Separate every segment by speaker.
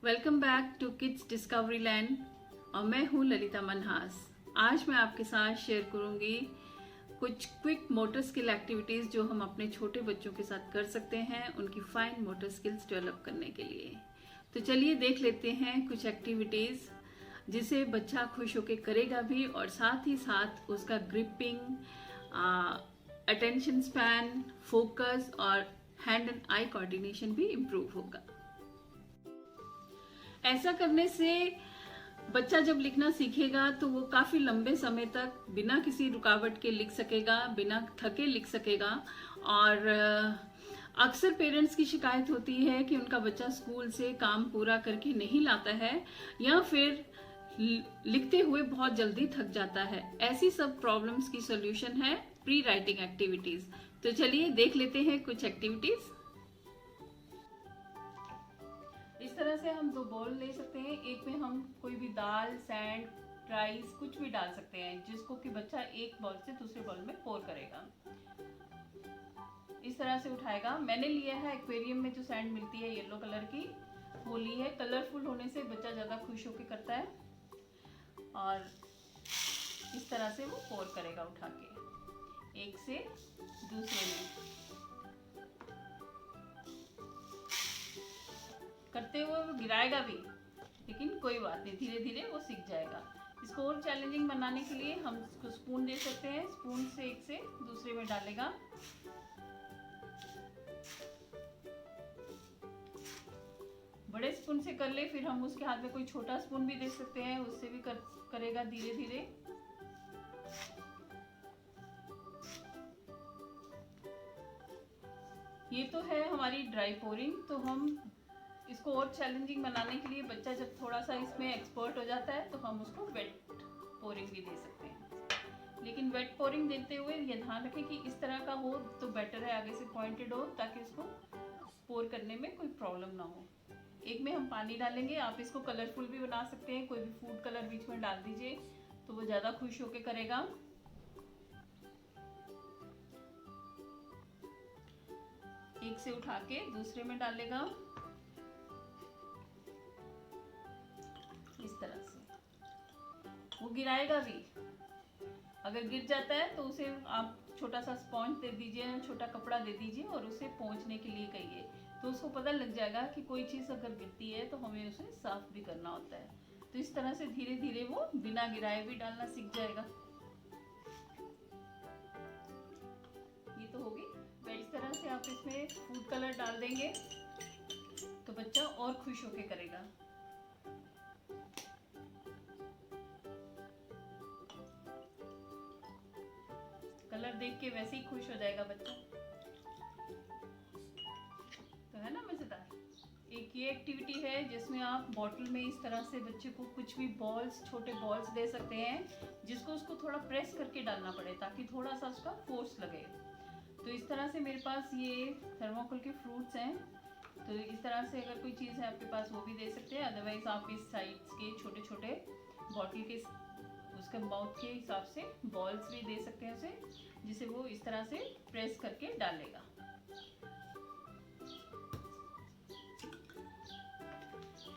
Speaker 1: Welcome back to kids discovery land और मैं हूँ ललिता मनहास। आज मैं आपके साथ शेयर करूँगी कुछ क्विक मोटर स्किल एक्टिविटीज़ जो हम अपने छोटे बच्चों के साथ कर सकते हैं उनकी फाइन मोटर स्किल्स डेवलप करने के लिए। तो चलिए देख लेते हैं कुछ एक्टिविटीज़ जिसे बच्चा खुश होकर करेगा भी और साथ ही साथ उसका ग्रिपिंग, अटेंशन स्पैन, फोकस और हैंड एंड आई कोऑर्डिनेशन भी इम्प्रूव होगा। ऐसा करने से बच्चा जब लिखना सीखेगा तो वो काफी लंबे समय तक बिना किसी रुकावट के लिख सकेगा, बिना थके लिख सकेगा। और अक्सर पेरेंट्स की शिकायत होती है कि उनका बच्चा स्कूल से काम पूरा करके नहीं लाता है या फिर लिखते हुए बहुत जल्दी थक जाता है। ऐसी सब प्रॉब्लम्स की सॉल्यूशन है प्री राइटिंग एक्टिविटीज। तो चलिए देख लेते हैं कुछ एक्टिविटीज। इस तरह से हम दो बॉल ले सकते हैं। एक में हम कोई भी दाल, सैंड, राइस कुछ भी डाल सकते हैं जिसको कि बच्चा एक बॉल से दूसरे बॉल में पोर करेगा। इस तरह से उठाएगा। मैंने लिया है एक्वेरियम में जो सैंड मिलती है येलो कलर की, वो ली है। कलरफुल होने से बच्चा ज्यादा खुश होकर करता है और इस तरह से वो पोर करेगा उठा के एक से दूसरे में। करते हुए वो गिराएगा भी, लेकिन कोई बात नहीं, धीरे धीरे वो सीख जाएगा। इसको और चैलेंजिंग बनाने के लिए हम इसको स्पून दे सकते हैं। स्पून से एक से दूसरे में डालेगा। बड़े स्पून से कर ले, फिर हम उसके हाथ में कोई छोटा स्पून भी दे सकते हैं, उससे भी करेगा धीरे धीरे। ये तो है हमारी ड्राई पोरिंग। तो हम इसको और चैलेंजिंग बनाने के लिए बच्चा जब थोड़ा सा इसमें एक्सपर्ट हो जाता है तो हम उसको वेट पोरिंग भी दे सकते हैं। लेकिन वेट पोरिंग देते हुए ये ध्यान रखें कि इस तरह का हो तो बेटर है, आगे से पॉइंटेड हो, ताकि इसको पोर करने में कोई प्रॉब्लम ना हो। एक में हम पानी डालेंगे। आप इसको कलरफुल भी बना सकते हैं, कोई भी फूड कलर बीच में डाल दीजिए तो वो ज्यादा खुश होकर करेगा। एक से उठा के दूसरे में डालेगा इस तरह से। वो गिराएगा भी। अगर गिर जाता है तो उसे आप छोटा सा स्पॉन्ज दे दीजिए, छोटा कपड़ा दे दीजिए और उसे पोंछने के लिए कहिए, तो उसको पता लग जाएगा कि कोई चीज़ अगर गिरती है तो हमें उसे साफ भी करना होता है। तो इस तरह से धीरे धीरे वो बिना गिराए भी डालना सीख जाएगा। ये तो होगी। तो इस तरह से आप इसमें फूड कलर डाल देंगे तो बच्चा और खुश होकर करेगा। कलर देख के वैसे ही खुश हो जाएगा बच्चा। तो है ना मजेदार। एक ये एक्टिविटी है जिसमें आप बॉटल में इस तरह से बच्चे को कुछ भी बॉल्स, छोटे बॉल्स दे सकते हैं जिसको उसको थोड़ा प्रेस करके डालना पड़े ताकि थोड़ा सा उसका फोर्स लगे। तो इस तरह से मेरे पास ये थर्मोकोल के फ्रूट्स हैं, तो इस तरह से अगर कोई चीज़ है आपके पास वो भी दे सकते हैं। अदरवाइज आप इस साइज के छोटे छोटे बॉटल के उसके माउथ के हिसाब से बॉल्स भी दे सकते हैं उसे, जिसे वो इस तरह से प्रेस करके डालेगा।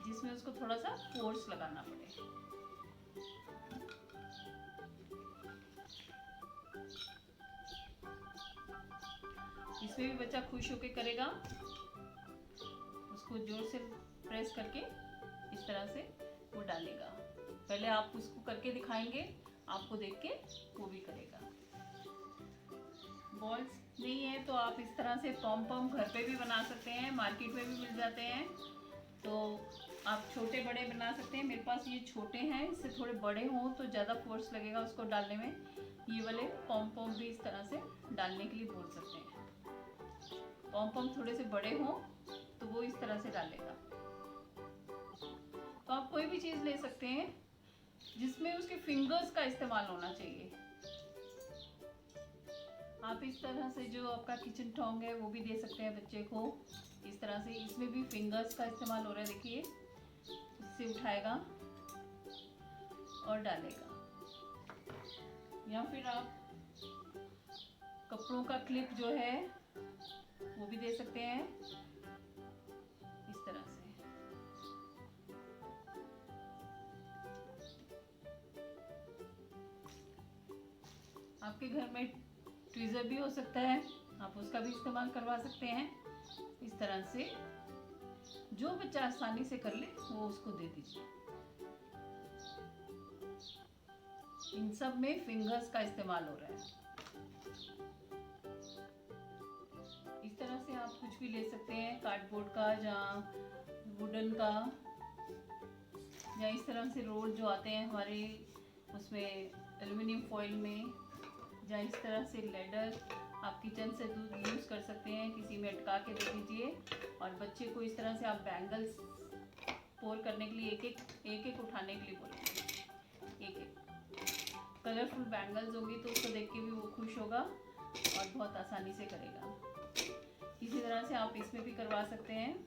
Speaker 1: जिसमें उसको थोड़ा सा फोर्स लगाना पड़े। इसमें भी बच्चा खुश होकर करेगा। उसको जोर से प्रेस करके इस तरह से वो डालेगा। पहले आप उसको करके दिखाएंगे, आपको देख के वो भी करेगा। बॉल्स नहीं है तो आप इस तरह से पॉम पॉम घर पे भी बना सकते हैं, मार्केट में भी मिल जाते हैं। तो आप छोटे बड़े बना सकते हैं। मेरे पास ये छोटे हैं, इससे थोड़े बड़े हों तो ज़्यादा फोर्स लगेगा उसको डालने में। ये वाले पॉम पॉम भी इस तरह से डालने के लिए बोल सकते हैं। पॉम पॉम थोड़े से बड़े हों तो वो इस तरह से डालेगा। तो आप कोई भी चीज़ ले सकते हैं जिसमें उसके फिंगर्स का इस्तेमाल होना चाहिए। आप इस तरह से जो आपका किचन टोंग है वो भी दे सकते हैं बच्चे को। इस तरह से इसमें भी फिंगर्स का इस्तेमाल हो रहा है, देखिए। इससे उठाएगा और डालेगा। या फिर आप कपड़ों का क्लिप जो है वो भी दे सकते हैं इस तरह से। आपके घर में ट्विज़र भी हो सकता है, आप उसका भी इस्तेमाल करवा सकते हैं। इस तरह से जो बच्चा आसानी से कर ले वो उसको दे दीजिए। इन सब में फिंगर्स का इस्तेमाल हो रहा है। इस तरह से आप कुछ भी ले सकते हैं, कार्डबोर्ड का या वुडन का, या इस तरह से रोल जो आते हैं हमारे उसमें एल्युमिनियम फॉइल में, या इस तरह से लेडर आप किचन से दूर यूज़ कर सकते हैं, किसी में अटका के दे दीजिए। और बच्चे को इस तरह से आप बैंगल्स पोर करने के लिए एक एक उठाने के लिए बोलेंगे, एक एक कलरफुल बैंगल्स होंगी तो उसको देख के भी वो खुश होगा और बहुत आसानी से करेगा। इसी तरह से आप इसमें भी करवा सकते हैं।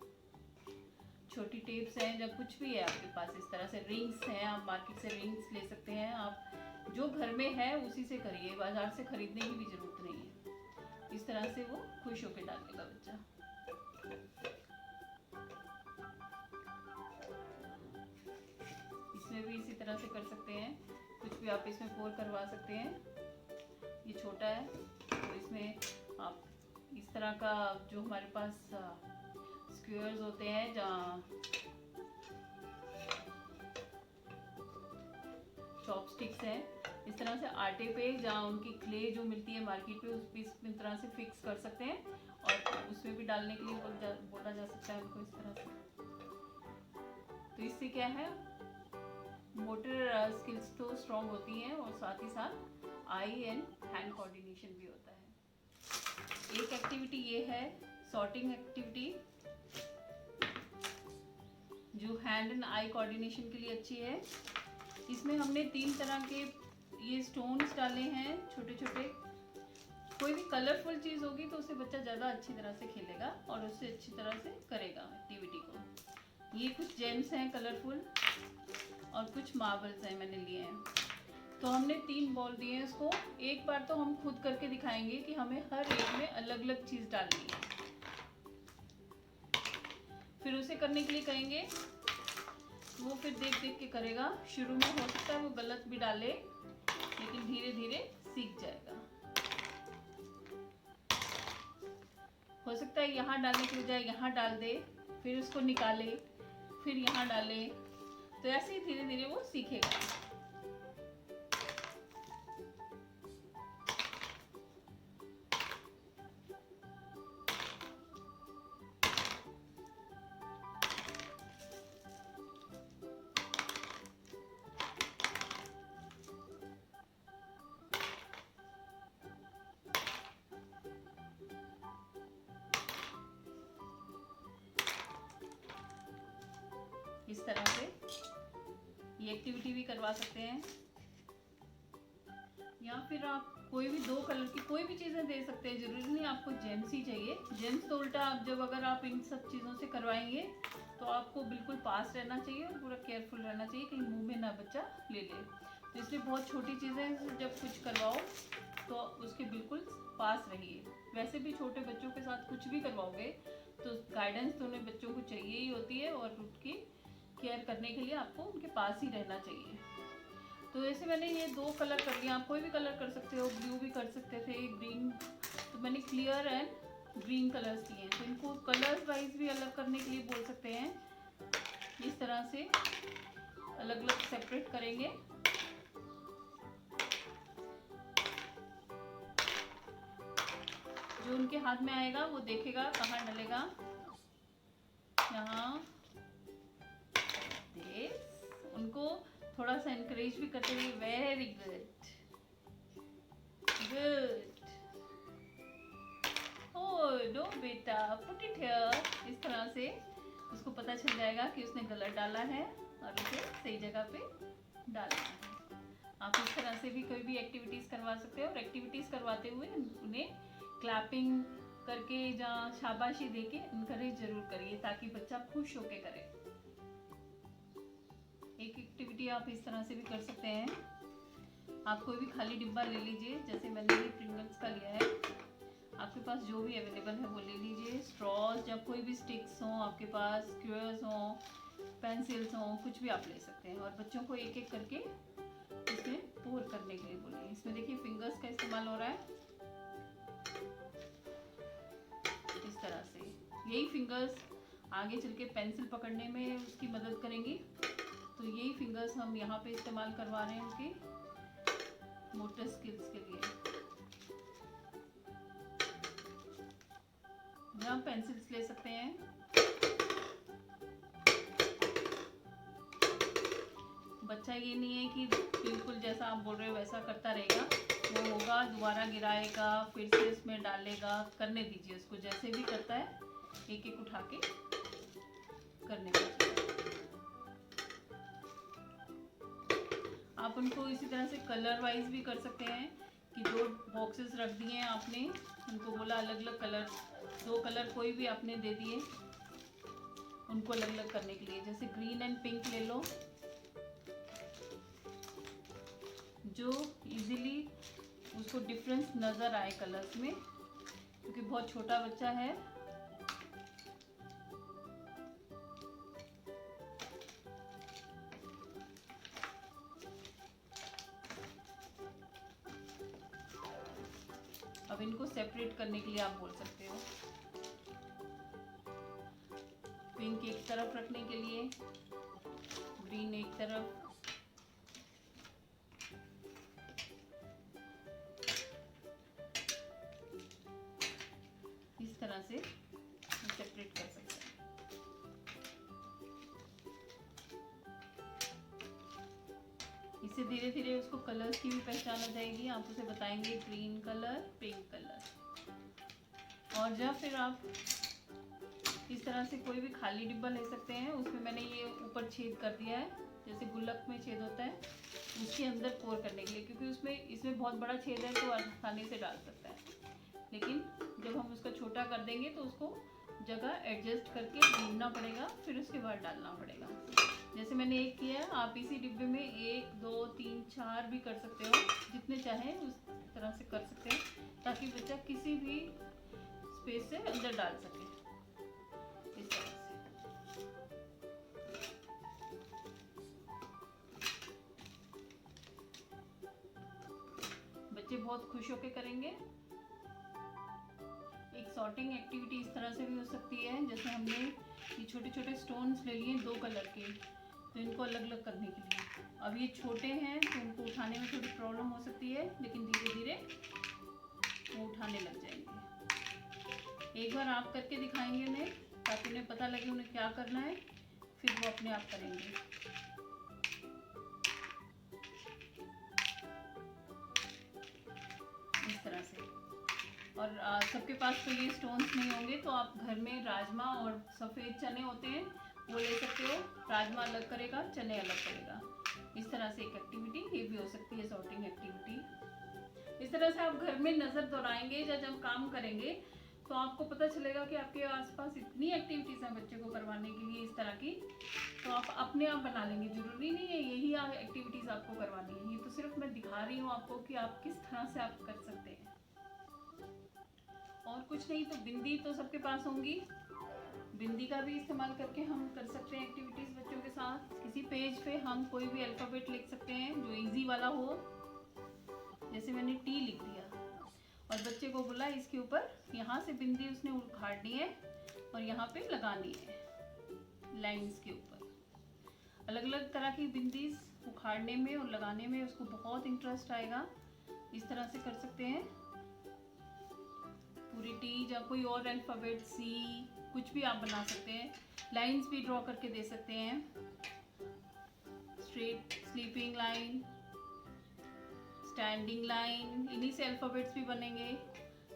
Speaker 1: छोटी टेप्स हैं, जब कुछ भी है आपके पास, इस तरह से रिंग्स हैं, आप मार्केट से रिंग्स ले सकते हैं। आप जो घर में है उसी से करिए, बाजार से खरीदने की भी ज़रूरत नहीं है। इस तरह से वो खुश होकर डाल देगा बच्चा। इसमें भी इसी तरह से कर सकते हैं, कुछ भी आप इसमें पोर करवा सकते हैं। ये छोटा है तो इसमें आप इस तरह का जो हमारे पास स्क्वेयर्स होते हैं, जहाँ चॉपस्टिक्स हैं, इस तरह से आटे पे जहाँ उनकी क्ले जो मिलती है मार्केट पे, उस पे इस तरह से फिक्स कर सकते हैं और उसमें भी डालने के लिए बोला जा सकता है उनको इस तरह से। तो इससे क्या है, मोटर स्किल्स तो स्ट्रॉन्ग होती हैं और साथ ही साथ आई एंड हैंड कोऑर्डिनेशन भी होता है। एक एक्टिविटी ये है सॉर्टिंग एक्टिविटी, जो हैंड एंड आई कोऑर्डिनेशन के लिए अच्छी है। इसमें हमने 3 तरह के ये स्टोन्स डाले हैं छोटे छोटे। कोई भी कलरफुल चीज़ होगी तो उससे बच्चा ज़्यादा अच्छी तरह से खेलेगा और उससे अच्छी तरह से करेगा एक्टिविटी को। ये कुछ जेम्स हैं कलरफुल और कुछ मार्बल्स हैं मैंने लिए हैं। तो हमने 3 बॉल दिए हैं उसको। एक बार तो हम खुद करके दिखाएंगे कि हमें हर एक में अलग अलग चीज़ डालनी है, फिर उसे करने के लिए कहेंगे, वो फिर देख देख के करेगा। शुरू में हो सकता है वो गलत भी डाले, लेकिन धीरे धीरे सीख जाएगा। हो सकता है यहाँ डालने के बजाय यहाँ डाल दे, फिर उसको निकाले, फिर यहाँ डाले, तो ऐसे ही धीरे धीरे वो सीखेगा। इस तरह से ये एक्टिविटी भी करवा सकते हैं। या फिर आप कोई भी 2 कलर की कोई भी चीज़ें दे सकते हैं, जरूरी नहीं आपको जेम्स ही चाहिए। जेम्स तो उल्टा आप जब अगर आप इन सब चीज़ों से करवाएंगे तो आपको बिल्कुल पास रहना चाहिए और पूरा केयरफुल रहना चाहिए, कहीं मुंह में ना बच्चा ले ले। तो इसलिए बहुत छोटी चीज़ें जब कुछ करवाओ तो उसके बिल्कुल पास रहिए। वैसे भी छोटे बच्चों के साथ कुछ भी करवाओगे तो गाइडेंस तो उन्हें बच्चों को चाहिए ही होती है, और उनकी केयर करने के लिए आपको उनके पास ही रहना चाहिए। तो ऐसे मैंने ये 2 कलर कर लिया, आप कोई भी कलर कर सकते हो, ब्लू भी कर सकते थे, ग्रीन। तो मैंने क्लियर एंड ग्रीन कलर्स किए हैं, तो इनको कलर्स वाइज भी अलग करने के लिए बोल सकते हैं। इस तरह से अलग अलग सेपरेट करेंगे। जो उनके हाथ में आएगा वो देखेगा कहाँ डलेगा, यहाँ। उनको थोड़ा सा इनकरेज भी करते हुए, very good good, oh no बेटा, पुट इट हियर। इस तरह से उसको पता चल जाएगा कि उसने गलत डाला है और उसे सही जगह पे डालना है। आप इस तरह से भी कोई भी एक्टिविटीज़ करवा सकते हो, और एक्टिविटीज़ करवाते हुए उन्हें क्लैपिंग करके या शाबाशी देके इनकरेज जरूर करिए, ताकि बच्चा खुश होके करे। एक एक्टिविटी आप इस तरह से भी कर सकते हैं। आप कोई भी खाली डिब्बा ले लीजिए, जैसे मैंने ये प्रिंगल्स का लिया है, आपके पास जो भी अवेलेबल है वो ले लीजिए। स्ट्रॉज या कोई भी स्टिक्स हों आपके पास, स्क्वेयर्स हों, पेंसिल्स हों, कुछ भी आप ले सकते हैं, और बच्चों को एक एक करके इसमें पोर करने के लिए बोली है। इसमें देखिए फिंगर्स का इस्तेमाल हो रहा है इस तरह से। यही फिंगर्स आगे चल के पेंसिल पकड़ने में उसकी मदद करेंगी। तो यही फिंगर्स हम यहाँ पे इस्तेमाल करवा रहे हैं उनकी मोटर स्किल्स के लिए। यहाँ पेंसिल्स ले सकते हैं। बच्चा ये नहीं है कि बिल्कुल जैसा आप बोल रहे हो वैसा करता रहेगा, वो होगा दोबारा गिराएगा फिर से इसमें डालेगा। करने दीजिए उसको, जैसे भी करता है एक एक उठा के करने दीजिए। आप उनको इसी तरह से कलर वाइज भी कर सकते हैं कि 2 बॉक्सेस रख दिए हैं आपने, उनको बोला अलग अलग कलर, 2 कलर कोई भी आपने दे दिए उनको अलग अलग करने के लिए। जैसे ग्रीन एंड पिंक ले लो, जो इजीली उसको डिफरेंस नज़र आए कलर्स में, क्योंकि बहुत छोटा बच्चा है। अब इनको सेपरेट करने के लिए आप बोल सकते हो पिंक एक तरफ रखने के लिए, ग्रीन एक तरफ। इस तरह से सेपरेट कर सकते हैं। इससे धीरे धीरे उसको कलर्स की भी पहचान हो जाएगी। आप उसे बताएंगे ग्रीन कलर, पिंक कलर। और जब फिर आप इस तरह से कोई भी खाली डिब्बा ले सकते हैं, उसमें मैंने ये ऊपर छेद कर दिया है, जैसे गुल्लक में छेद होता है उसके अंदर पोर करने के लिए, क्योंकि इसमें बहुत बड़ा छेद है तो आसानी से डाल सकता है। लेकिन जब हम उसका छोटा कर देंगे तो उसको जगह एडजस्ट करके ढूंढना पड़ेगा, फिर उसके बाद डालना पड़ेगा। जैसे मैंने एक किया, आप इसी डिब्बे में 1 2 3 4 भी कर सकते हो, जितने चाहें उस तरह से कर सकते हैं, ताकि बच्चा किसी भी स्पेस से अंदर डाल सके। इस तरह से बच्चे बहुत खुश होकर करेंगे। एक सॉर्टिंग एक्टिविटी इस तरह से भी हो सकती है, जैसे हमने ये छोटे छोटे स्टोन्स ले लिए 2 कलर के, तो इनको अलग अलग करने के लिए। अब ये छोटे हैं तो उनको उठाने में थोड़ी प्रॉब्लम हो सकती है, लेकिन धीरे धीरे वो उठाने लग जाएंगे। एक बार आप करके दिखाएंगे उन्हें, ताकि उन्हें पता लगे उन्हें क्या करना है, फिर वो अपने आप करेंगे। इस तरह से। और सबके पास तो ये स्टोन्स नहीं होंगे, तो आप घर में राजमा और सफ़ेद चने होते हैं वो ले सकते हो। राजमा अलग करेगा, चने अलग करेगा। इस तरह से एक एक्टिविटी ये भी हो सकती है, सॉर्टिंग एक्टिविटी। इस तरह से आप घर में नज़र दौड़ाएंगे या जब काम करेंगे तो आपको पता चलेगा कि आपके आसपास इतनी एक्टिविटीज़ हैं बच्चे को करवाने के लिए इस तरह की, तो आप अपने आप बना लेंगे। ज़रूरी नहीं है यही एक्टिविटीज़ आपको करवानी है, ये तो सिर्फ मैं दिखा रही हूँ आपको कि आप किस तरह से आप कर सकते हैं। और कुछ नहीं तो बिंदी तो सबके पास होंगी, बिंदी का भी इस्तेमाल करके हम कर सकते हैं एक्टिविटीज़ बच्चों के साथ। किसी पेज पे हम कोई भी अल्फ़ाबेट लिख सकते हैं जो इजी वाला हो। जैसे मैंने टी लिख दिया और बच्चे को बोला इसके ऊपर यहाँ से बिंदी उसने उखाड़नी है और यहाँ पे लगानी है लाइंस के ऊपर। अलग अलग तरह की बिंदीज उखाड़ने में और लगाने में उसको बहुत इंटरेस्ट आएगा। इस तरह से कर सकते हैं पूरी टी या कोई और अल्फ़ाबेट, सी, कुछ भी आप बना सकते हैं। लाइंस भी ड्रॉ करके दे सकते हैं, straight sleeping line, standing line, इन्हीं से अल्फ़ाबेट्स भी बनेंगे।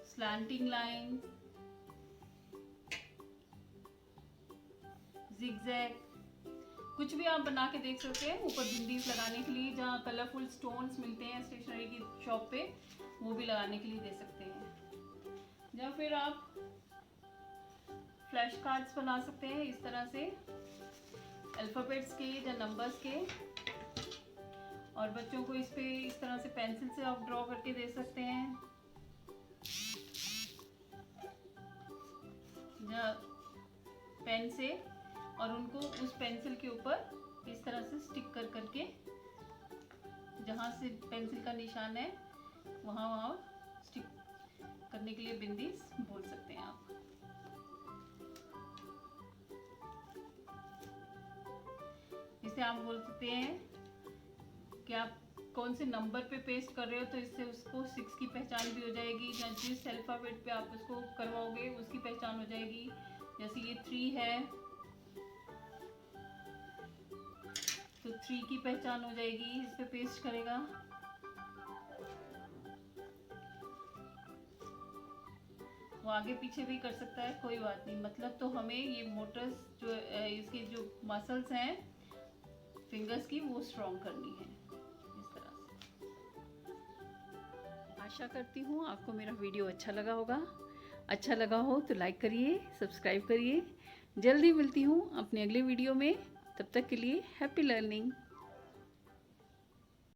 Speaker 1: स्लैंटिंग लाइन, जिगजैग, कुछ भी आप बना के देख सकते हैं। ऊपर बिंदीज लगाने के लिए जहाँ कलरफुल स्टोन्स मिलते हैं स्टेशनरी की शॉप पे, वो भी लगाने के लिए दे सकते हैं। या फिर आप फ्लैश कार्ड्स बना सकते हैं इस तरह से अल्फ़ाबेट्स के या नंबर्स के, और बच्चों को इस पे इस तरह से पेंसिल से आप ड्रॉ करके दे सकते हैं या पेन से, और उनको उस पेंसिल के ऊपर इस तरह से स्टिक कर करके जहाँ से पेंसिल का निशान है वहाँ स्टिक करने के लिए बिंदी बोल सकते हैं आप। इसे आप बोल सकते हैं कि आप कौन से नंबर पे पेस्ट कर रहे हो, तो इससे उसको 6 की पहचान भी हो जाएगी, या जिस अल्फ़ाबेट पे आप उसको करवाओगे उसकी पहचान हो जाएगी। जैसे ये 3 है तो 3 की पहचान हो जाएगी, इस पे पेस्ट करेगा। वो आगे पीछे भी कर सकता है, कोई बात नहीं। मतलब तो हमें ये मोटर्स जो इसकी जो मसल्स हैं फिंगर्स की वो स्ट्रॉन्ग करनी है इस तरह से। आशा करती हूँ आपको मेरा वीडियो अच्छा लगा होगा। अच्छा लगा हो तो लाइक करिए, सब्सक्राइब करिए। जल्दी मिलती हूँ अपने अगले वीडियो में, तब तक के लिए हैप्पी लर्निंग।